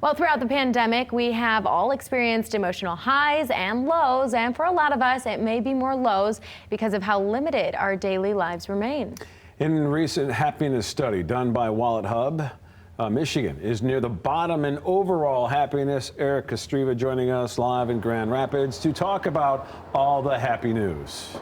Well, throughout the pandemic, we have all experienced emotional highs and lows, and for a lot of us, it may be more lows because of how limited our daily lives remain. In a recent happiness study done by WalletHub, Michigan is near the bottom in overall happiness. Eric Kostreva joining us live in Grand Rapids to talk about all the happy news.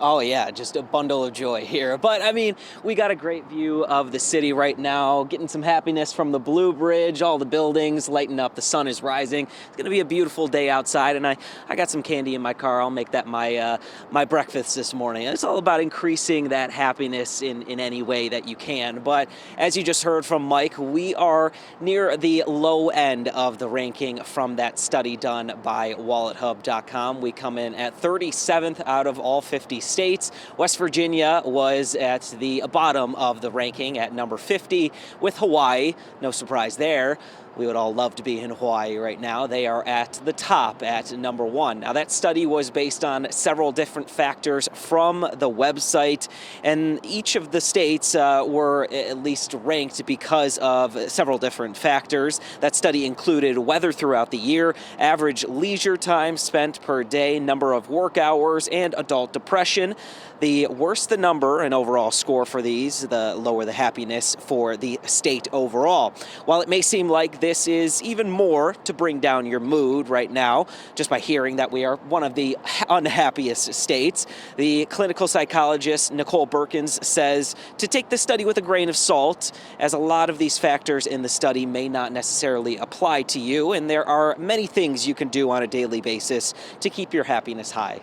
Oh yeah, just a bundle of joy here. But I mean, we got a great view of the city right now, getting some happiness from the Blue Bridge, all the buildings lighting up, the sun is rising. It's gonna be a beautiful day outside, and I got some candy in my car. I'll make that my breakfast this morning. It's all about increasing that happiness in any way that you can. But as you just heard from Mike, we are near the low end of the ranking from that study done by WalletHub.com. We come in at 37th out of all 50 states. West Virginia was at the bottom of the ranking at number 50, with Hawaii, no surprise there. We would all love to be in Hawaii right now. They are at the top at number 1. Now that study was based on several different factors from the website, and each of the states were at least ranked because of several different factors. That study included weather throughout the year, average leisure time spent per day, number of work hours, and adult depression. The worse the number and overall score for these, the lower the happiness for the state overall. While it may seem like this is even more to bring down your mood right now, just by hearing that we are one of the unhappiest states, the clinical psychologist Nicole Berkins says to take this study with a grain of salt, as a lot of these factors in the study may not necessarily apply to you, and there are many things you can do on a daily basis to keep your happiness high.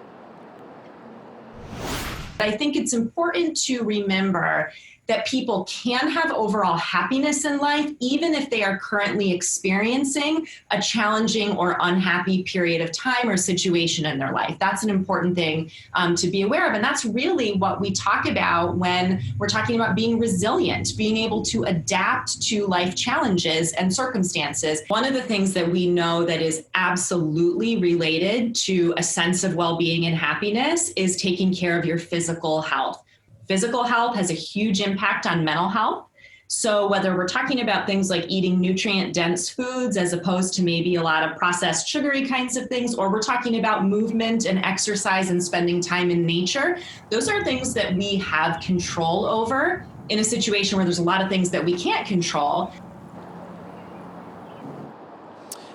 I think it's important to remember that people can have overall happiness in life, even if they are currently experiencing a challenging or unhappy period of time or situation in their life. That's an important thing to be aware of. And that's really what we talk about when we're talking about being resilient, being able to adapt to life challenges and circumstances. One of the things that we know that is absolutely related to a sense of well-being and happiness is taking care of your physical health. Physical health has a huge impact on mental health. So whether we're talking about things like eating nutrient-dense foods as opposed to maybe a lot of processed sugary kinds of things, or we're talking about movement and exercise and spending time in nature, those are things that we have control over in a situation where there's a lot of things that we can't control.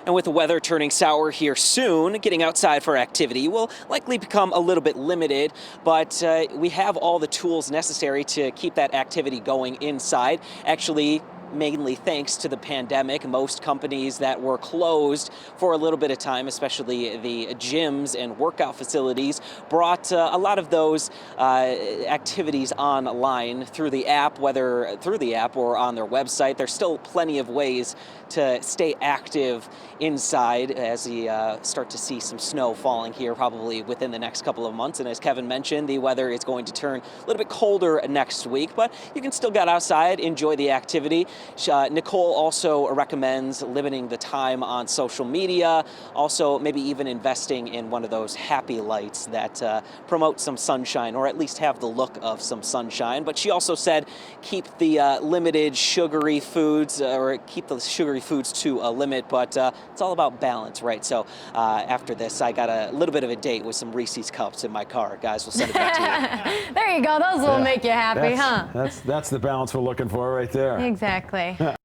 And with the weather turning sour here soon, getting outside for activity will likely become a little bit limited, but we have all the tools necessary to keep that activity going inside. Actually, mainly thanks to the pandemic, most companies that were closed for a little bit of time, especially the gyms and workout facilities, brought a lot of those activities online through the app, whether through the app or on their website. There's still plenty of ways to stay active inside as we start to see some snow falling here probably within the next couple of months. And as Kevin mentioned, the weather is going to turn a little bit colder next week, but you can still get outside, enjoy the activity. Nicole also recommends limiting the time on social media, also maybe even investing in one of those happy lights that promote some sunshine, or at least have the look of some sunshine. But she also said keep the limited sugary foods, or keep the sugary foods to a limit, but it's all about balance, right? So after this, I got a little bit of a date with some Reese's Cups in my car. Guys, we'll send it back to you. There you go. Those will make you happy, huh? That's the balance we're looking for right there. Exactly.